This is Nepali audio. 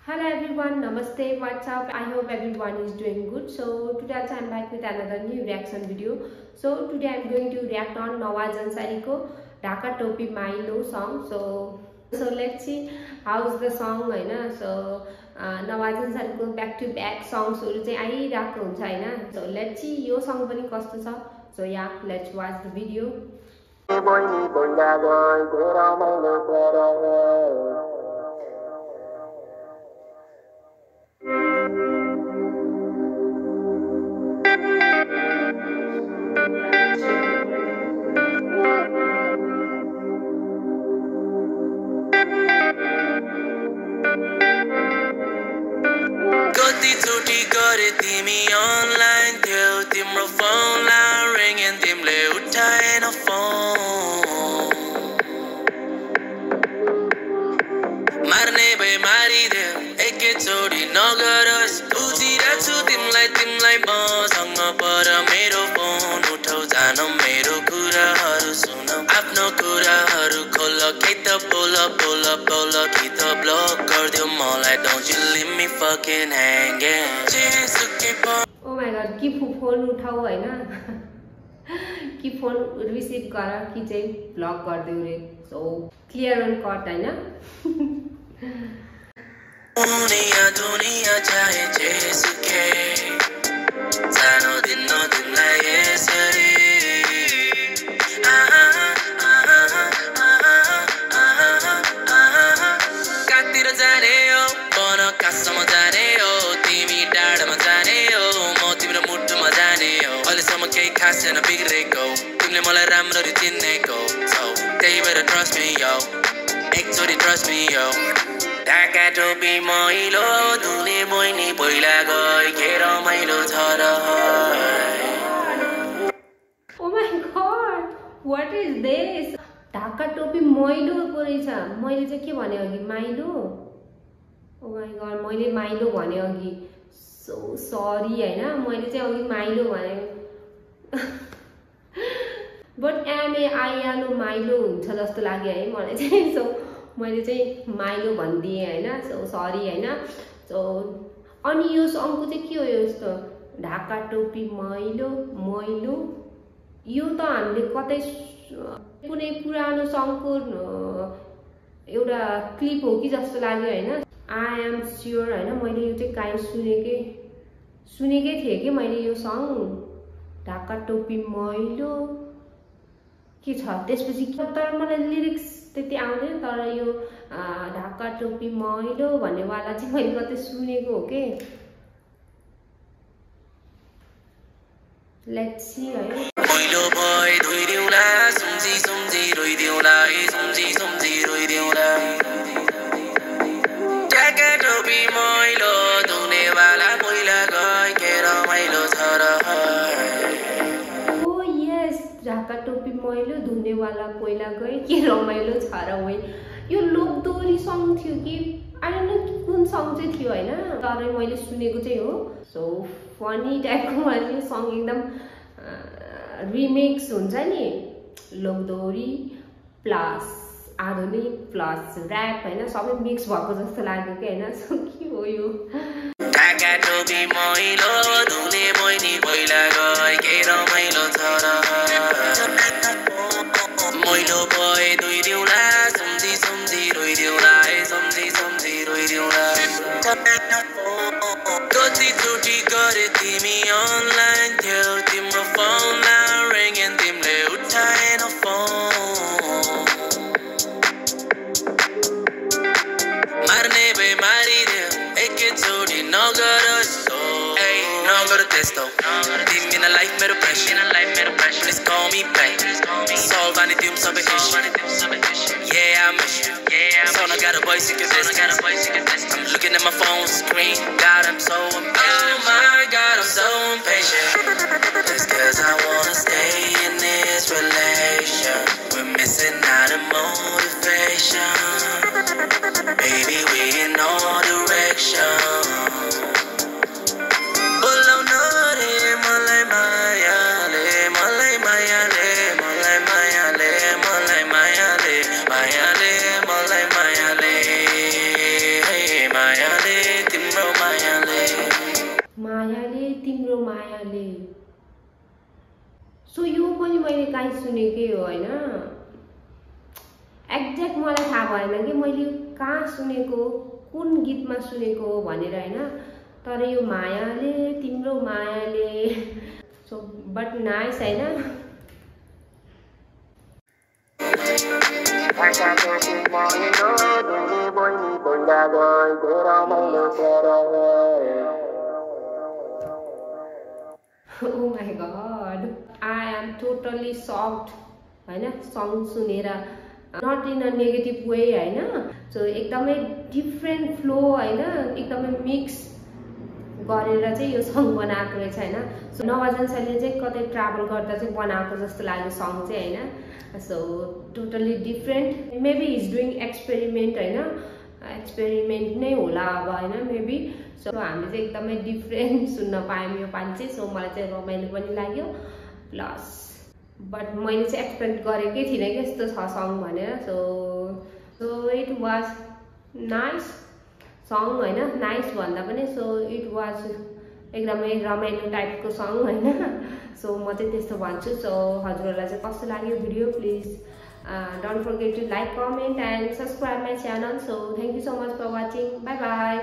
Hello everyone, Namaste, what's up? I hope everyone is doing good. So today also I'm back with another new reaction video. So today I'm going to react on Nawaz Ansariko Dhaka Topi Mailo song. So let's see how's the song, right? So Nawaz Ansariko back to back songs आइरहेको हुन्छ हैन. So let's see यो song पनि कस्तो छ. So yeah, let's watch the video. कतिचोटि गरे तिमी अनलाइन थियो तिम्रो फोनलाई रिङ एन्ड तिमीले उठाएन फोन मार्ने भए मारिदेऊ एकैचोटि नगरोस् बुझिरहेको छु तिमीलाई मसँग पर मेरो फोन उठाउ जान मेरो कुराहरू सुन आफ्नो कुराहरू खोल के त बोल कि त ब्लक गरिदेऊ मलाई don't you leave me fucking hanging oh my god कि फोन उठाऊ हैन कि फोन रिसिभ गर कि चाहिँ ब्लक गरिदेऊ रे सो क्लियर एन्ड कट हैन दुनिया चाहे जेसुकै सानो दिन तिमीलाई यसरी कहाँतिर जाने हो बन कहाँसम्म जाने हो तिमी डाँडामा जाने हो म तिम्रो मुटुमा जाने हो अहिलेसम्म केही खास छैन बिग्रेको तिमीले मलाई राम्ररी चिनेको छौ त्यही भएर ट्रस्ट मी यो एकचोटि ट्रस्ट मी यो ढाका टोपी मैलो धुले बहिनी पहिला गई के रमाइलो छ र oh my god what is this ढाका टोपी मैलो पो रहेछ मैले चाहिँ के भने अघि माइलो ओ माय गॉड मैले माइलो भने अघि सो सरी हैन मैले चाहिँ अघि माइलो भने बट एमएआइएलओ माइलो हुन्छ जस्तो लाग्यो है मलाई चाहिँ सो मैले चाहिँ माइलो भनिदिएँ हैन सो सरी हैन सो अनि यो सङको चाहिँ के हो यस्तो ढाका टोपी मैलो यो त हामीले कतै कुनै पुरानो सङको एउटा क्लिप हो कि जस्तो लाग्यो हैन आई एम स्योर हैन मैले यो चाहिँ काहीँ सुनेकै थिएँ कि मैले यो सङ ढाका टोपी मैलो के छ त्यसपछि तर मलाई लिरिक्स त्यति आउँदैन तर यो ढाका टोपी मैलो भन्नेवाला चाहिँ मैले कतै सुनेको हो के लेट्स सी है मैलो भए धोइदेऊला सम्झी रोइदेऊला सम्झी रोइदेऊला ढाका टोपी मैलो धुनेवाला पहिला गए के रमाइलो छ र ओ यस ढाका टोपी मैलो धुनेवाला पहिला गए के रमाइलो छ र वै यो लोकदोरी सङ थियो कि आई डोन्ट नो कुन सङ चाहिँ थियो हैन तर मैले सुनेको चाहिँ हो सो फनी टाइपको मैले यो सङ एकदम रिमिक्स हुन्छ नि लोकदोरी प्लस आधुनिक प्लस र्याप हैन सबै मिक्स भएको जस्तो लाग्यो कि हैन सो के हो यो ढाका टोपी मैलो धुने बहिनी पहिला गए के रमाइलो छ र मैलो भए धोइदेऊला सम्झी रोइदेऊला सम्झी रोइदेऊला कतिचोटि गरे तिमी अनलाइन थियो तिम्रो फोनलाई रिङ एन्ड तिमीले उठाएन फोन मार्ने भए मारिदेऊ एकैचोटि नगरोस् नगर त्यस्तो तिमी लाइफ मेरो pressure Please call me back Solve anything सबै issue Yeah, I miss you So I got a basic distance I'm looking at my phone screen God, I'm so impatient Oh my God, I'm so impatient Just cause I wanna stay in this relation We're missing out on motivation Baby, we in all directions Maya le so यो पनि मैले काहीँ सुनेकै हो होइन, एक्ज्याक्ट मलाई थाहा भएन कि मैले कहाँ सुनेको, कुन गीतमा सुनेको हो भनेर होइन, तर यो मायाले तिम्रो मायाले, सो बट नाइस होइन। Oh my god, I am totally shocked होइन सङ सुनेर, not in a negative way होइन। सो एकदमै डिफ्रेन्ट फ्लो होइन, एकदमै मिक्स गरेर चाहिँ यो सङ बनाएको रहेछ होइन। सो नवाजन सरले चाहिँ कतै ट्राभल गर्दा चाहिँ बनाएको जस्तो लाग्यो सङ चाहिँ होइन। So totally different, maybe is doing experiment होइन, एक्सपेरिमेन्ट नै होला अब होइन मेबी। सो हामीले चाहिँ एकदमै डिफ्रेन्ट सुन्न पायौँ यो पालि चाहिँ। सो मलाई चाहिँ रमाइलो पनि लाग्यो, प्लस बट मैले चाहिँ एक्सपेक्ट गरेकै थिइनँ कि यस्तो छ सङ भनेर। So it was nice song होइन, नाइस भन्दा पनि सो इट वाज एकदमै रमाइलो टाइपको सङ होइन। सो म चाहिँ त्यस्तो भन्छु। सो हजुरहरूलाई चाहिँ कस्तो लाग्यो video, please don't forget to like, comment and subscribe my channel. So thank you so much for watching, bye by.